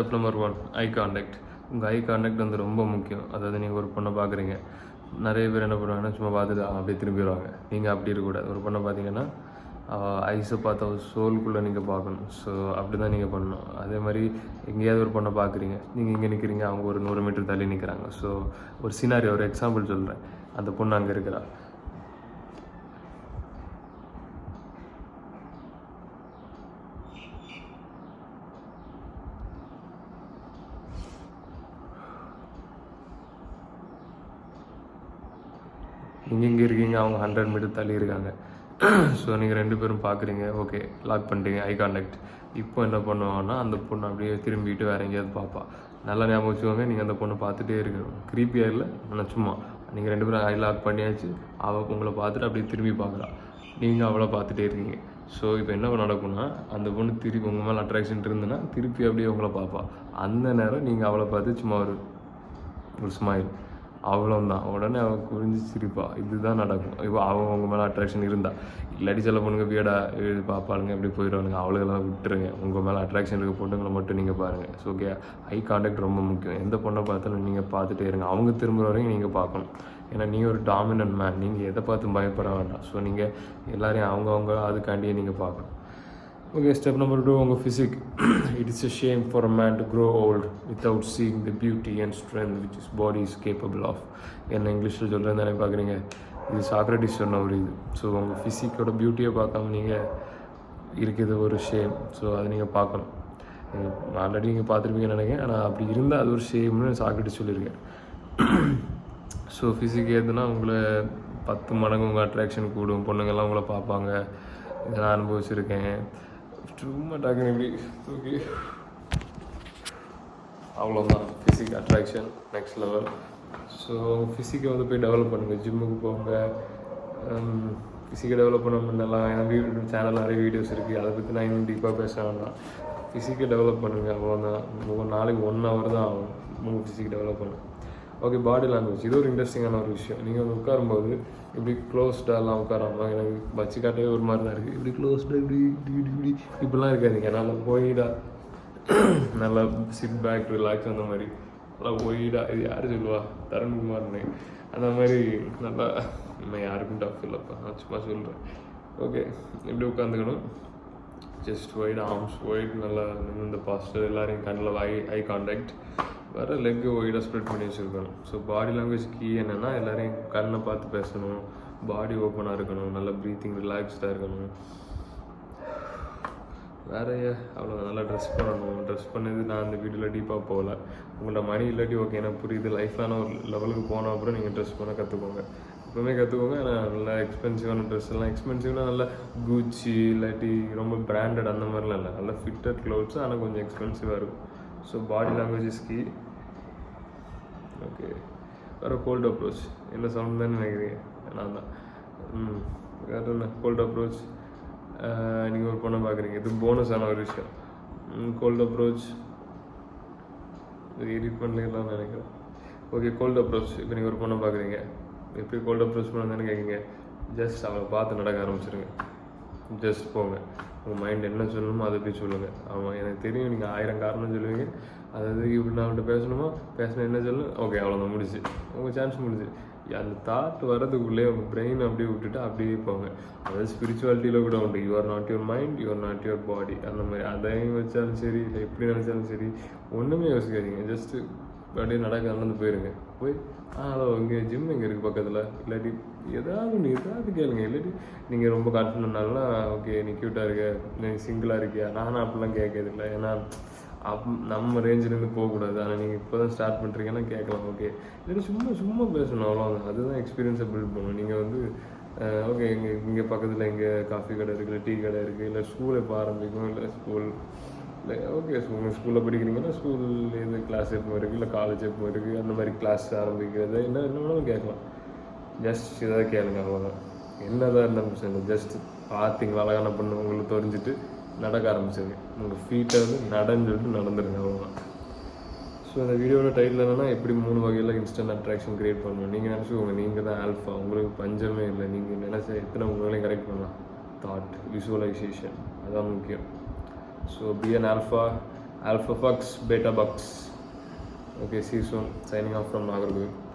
Step number 1, eye contact. உங்கள் eye contact வந்து ரொம்ப முக்கியம். அதாவது நீங்கள் ஒரு பொண்ணை பார்க்குறீங்க, நிறைய பேர் என்ன பண்ணுவாங்கன்னா சும்மா பார்த்துட்டு அப்படியே திரும்பிடுவாங்க. நீங்கள் அப்படி இருக்கக்கூடாது. ஒரு பொண்ணை பார்த்தீங்கன்னா ஐஸை பார்த்து அவர் சோலுக்குள்ளே நீங்கள் பார்க்கணும். ஸோ அப்படி தான் நீங்கள் பண்ணணும். அதே மாதிரி எங்கேயாவது ஒரு பொண்ணை பார்க்குறீங்க, நீங்கள் இங்கே நிற்கிறீங்க, அவங்க ஒரு 100 மீட்டர் தள்ளி நிற்கிறாங்க. ஸோ ஒரு சினாரி, ஒரு எக்ஸாம்பிள் சொல்கிறேன். அந்த பொண்ணு அங்கே இருக்கிறா, நீங்கள் இங்கே இருக்கீங்க, அவங்க 100 மீட்டர் தள்ளி இருக்காங்க. ஸோ நீங்கள் 2 பேரும் பார்க்குறீங்க, ஓகே, லாக் பண்ணிட்டீங்க, ஐ கான்டாக்ட். இப்போ என்ன பண்ணுவாங்கன்னா அந்த பொண்ணு அப்படியே திரும்பிட்டு வேறு எங்கேயாவது பார்ப்பா. நல்லா ஞாபகம் வச்சுக்கோங்க, நீங்கள் அந்த பொண்ணை பார்த்துட்டே இருக்கணும். க்ரீப்பியாக இல்லை, ஆனால் சும்மா நீங்கள் 2 பேரும் ஐ லாக் பண்ணியாச்சு. அவள் உங்களை பார்த்துட்டு அப்படியே திரும்பி பார்க்குறா, நீங்கள் அவளை பார்த்துட்டே இருக்கீங்க. ஸோ இப்போ என்ன நடக்கும்னா அந்த பொண்ணு திருப்பி உங்கள் மேலே அட்ராக்ஷன் இருந்துன்னா திருப்பி அப்படியே உங்களை பார்ப்பா. அந்த நேரம் நீங்கள் அவளை பார்த்து சும்மா ஒரு ஸ்மைல், அவ்வளோதான். உடனே அவள் குறிஞ்சி சிரிப்பா. இதுதான் நடக்கும். இப்போ அவன் உங்கள் மேலே அட்ராக்ஷன் இருந்தால். இல்லாட்டி சில பொண்ணுங்க வீடா பார்ப்பாளுங்க, எப்படி போயிடுவானுங்க. அவளுக்கெல்லாம் விட்டுருங்க. உங்கள் மேலே அட்ராக்ஷன் இருக்க பொண்ணுங்களை மட்டும் நீங்கள் பாருங்கள். ஸோ ஓகே, ஐ கான்டாக்ட் ரொம்ப முக்கியம். எந்த பொண்ணை பார்த்தாலும் நீங்கள் பார்த்துட்டே இருங்க. அவங்க திரும்புகிற வரைக்கும் நீங்கள் பார்க்கணும். ஏன்னா நீங்கள் ஒரு டாமினன்ட் மேன், நீங்கள் எதை பார்த்து பயப்பட வேண்டாம். ஸோ நீங்கள் எல்லோரையும் அவங்கவுங்க அதுக்காண்டியே நீங்கள் பார்க்கணும். Okay, step number 2, உங்கள் physique. It is a shame for a man to grow old without seeing the beauty and strength which his body is capable of. என்ன இங்கிலீஷில் சொல்கிறேன்னு தானே பார்க்குறீங்க. இது சாக்ரட்டிஸ் சொன்ன ஒரு இது. ஸோ உங்கள் ஃபிசிக்கோட பியூட்டியை பார்க்காம நீங்கள் இருக்கிறது ஒரு ஷேம். ஸோ அதை நீங்கள் பார்க்கணும். ஆல்ரெடி நீங்கள் பார்த்துருப்பீங்கன்னு நினைக்கிறேன். ஆனால் அப்படி இருந்தால் அது ஒரு ஷேம்னு சாக்ரட்டிஸ் சொல்லியிருக்கேன். ஸோ ஃபிசிக் ஏதுன்னா உங்களை 10 மடங்கு உங்கள் அட்ராக்ஷன் கூடும். பொண்ணுங்கள்லாம் உங்களை பார்ப்பாங்க. இதை நான் அனுபவிச்சிருக்கேன். சும்மா டாக்குன்னு இப்படி ஓகே, அவ்வளோதான். Physique attraction next level. So ஃபிசிக்கை வந்து போய் டெவலப் பண்ணுங்கள். ஜிம்முக்கு போங்க. ஃபிசிக்கை டெவலப் பண்ண முன்னெல்லாம் எனக்கு யூடியூப் சேனல் நிறைய வீடியோஸ் இருக்குது. அதை பற்றி நான் இன்னும் டீப்பாக பேச வேண்டாம். ஃபிசிக்கை டெவலப் பண்ணுங்கள், அவ்வளோதான். ஒரு நாளைக்கு 1 hour தான் ஆகும் உங்கள் ஃபிசிக் டெவலப் பண்ண. Okay, body language. இது ஒரு இன்ட்ரெஸ்டிங்கான ஒரு விஷயம். நீங்கள் வந்து உட்காரும்போது இப்படி க்ளோஸ்டாலாம் உட்காராம, எனக்கு வச்சு காட்டவே ஒரு மாதிரி தான் இருக்குது. இப்படி க்ளோஸ்டாக இப்படி இப்படிலாம் இருக்காதிங்க. நல்லா ஒய்டாக, நல்லா சிட் பேக் ரிலாக்ஸ், அந்த மாதிரி நல்லா ஒய்டாக. இது யார் சொல்லுவா? தருண்குமார்னு. அந்த மாதிரி நல்லா நம்ம யாருக்கும் டஃப் இல்லைப்பா, நான் சும்மா சொல்கிறேன். ஓகே, இப்படி உட்காந்துக்கணும். ஜஸ்ட் ஒய்ட், ஆர்ம்ஸ் ஒய்ட், நல்லா இந்த பாஸ்டர் எல்லாரையும் கண்ணில் ஐ கான்டாக்ட். வேறு லெக்கு ஒய்டாக ஸ்ப்ரெட் பண்ணி வச்சுருக்கணும். ஸோ பாடி லாங்குவேஜ் கீ என்னென்னா எல்லோரையும் கண்ணை பார்த்து பேசணும், பாடி ஓப்பனாக இருக்கணும், நல்லா ப்ரீத்திங் ரிலாக்ஸ்டாக இருக்கணும். வேறு அவ்வளோ நல்லா ட்ரெஸ் பண்ணணும். ட்ரெஸ் பண்ணது நான் அந்த வீடியோவில் டீப்பாக போகல. உங்கள்ட்ட மணி இல்லாட்டி ஓகே, எனக்கு புரியுது. லைஃப்லான ஒரு லெவலுக்கு போன அப்புறம் நீங்கள் ட்ரெஸ் பண்ண கற்றுக்கோங்க. எப்போவுமே கற்றுக்கோங்க. ஆனால் நல்லா எக்ஸ்பென்சிவான ட்ரெஸ் எல்லாம் எக்ஸ்பென்சிவ்னா நல்லா கூச்சி இல்லாட்டி ரொம்ப பிராண்டட் அந்த மாதிரிலாம் இல்லை. நல்லா ஃபிட்டட் க்ளோத்ஸ், ஆனால் கொஞ்சம் எக்ஸ்பென்சிவாக இருக்கும். So body language is key. Okay, வேறு கோல்டு அப்ரோச். என்ன சவுண்ட் தான் நினைக்கிறீங்க? நான் தான். வேறு என்ன கோல்டு அப்ரோச். நீங்கள் ஒரு பொண்ணை பார்க்குறீங்க, இது போனஸான ஒரு விஷயம். கோல்டு அப்ரோச் எடிட் பண்ணலாம் நினைக்கிறேன். Okay, cold approach. இப்போ நீங்கள் ஒரு பொண்ணை பார்க்குறீங்க, எப்படி கோல்டு அப்ரோச் பண்ணணுன்னு கேட்குங்க. ஜஸ்ட் அவளை பார்த்து நடக்க ஆரம்பிச்சிருங்க. ஜஸ்ட் போங்க. உங்கள் மைண்ட் என்ன சொல்லணுமோ அதை போய் சொல்லுங்கள். ஆமாம், எனக்கு தெரியும் நீங்கள் 1000 காரணம் சொல்லுவீங்க. அதாவது இப்படி நான் அவன்கிட்ட பேசணும் என்ன சொல்லணும். ஓகே, அவ்வளோதான், முடிச்சு. உங்கள் சான்ஸ் முடிச்சு. அந்த தாட் வரதுக்குள்ளே உங்கள் பிரெயின் அப்படியே விட்டுட்டு அப்படியே போங்க. அதாவது ஸ்பிரிச்சுவாலிட்டியில் கூட உண்டு. You are not your mind, you are not your body. அந்த மாதிரி அதையும் வச்சாலும் சரி, இல்லை எப்படி நினச்சாலும் சரி, ஒன்றுமே யோசிக்காதீங்க. ஜஸ்ட்டு அப்படியே நடந்து போயிருங்க. போய் ஹலோ, இங்கே ஜிம் எங்கே இருக்குது பக்கத்தில், இல்லாட்டி ஏதாவது கேளுங்க. இல்லாட்டி நீங்கள் ரொம்ப கான்ஃபிடென்ட்னால ஓகே நீ க்யூட்டாக இருக்க, நீ சிங்கிளாக இருக்கியா, நானும் அப்படிலாம் கேட்கறது இல்லை. ஏன்னா நம்ம ரேஞ்சிலேருந்து போகக்கூடாது. ஆனால் நீங்கள் இப்போ தான் ஸ்டார்ட் பண்ணுறீங்கன்னா கேட்கலாம். ஓகே, இல்லாட்டி சும்மா பேசணும், அவ்வளோதான். அதுதான் எக்ஸ்பீரியன்ஸை பில்ட் பண்ணணும். நீங்கள் வந்து ஓகே, இங்கே பக்கத்தில் இங்கே காஃபி கடை இருக்குது, இல்லை டீ கடை இருக்குது, இல்லை ஸ்கூல் எப்போ ஆரம்பிக்கும், இல்லை ஸ்கூல் இல்லை ஓகே உங்கள் ஸ்கூலில் படிக்கிறீங்கன்னா ஸ்கூல்லேருந்து கிளாஸ் எப்போ இருக்குது, இல்லை காலேஜ் எப்போ இருக்குது, அந்த மாதிரி கிளாஸ் ஆரம்பிக்கிறது என்ன வேணாலும் கேட்கலாம். ஜஸ்ட் இதாக கேளுங்க, அவ்வளோதான். என்னதான் இருந்தாலும் பிரச்சனை. ஜஸ்ட் பார்த்தீங்களா அழகான பண்ணு உங்களுக்கு தெரிஞ்சுட்டு நடக்க ஆரம்பிச்சிருங்க. உங்கள் ஃபீட்டை வந்து நடந்துட்டு நடந்துருங்க, அவ்வளோதான். ஸோ இந்த வீடியோட டைட்டில் என்னென்னா எப்படி 3 வகையில் இன்ஸ்டன்ட் அட்ராக்ஷன் க்ரியேட் பண்ணணும். நீங்கள் நினச்சிக்கோங்க, நீங்கள் தான் ஆல்ஃபா, உங்களுக்கு பஞ்சமே இல்லை. நீங்கள் நினச்ச எத்தனை உங்களையும் கரெக்ட் பண்ணலாம். தாட், விசுவலைசேஷன், அதான் முக்கியம். So be an alpha, Alpha Bucks, Beta Bucks. Okay, see you soon. Signing off from Nagarjuna.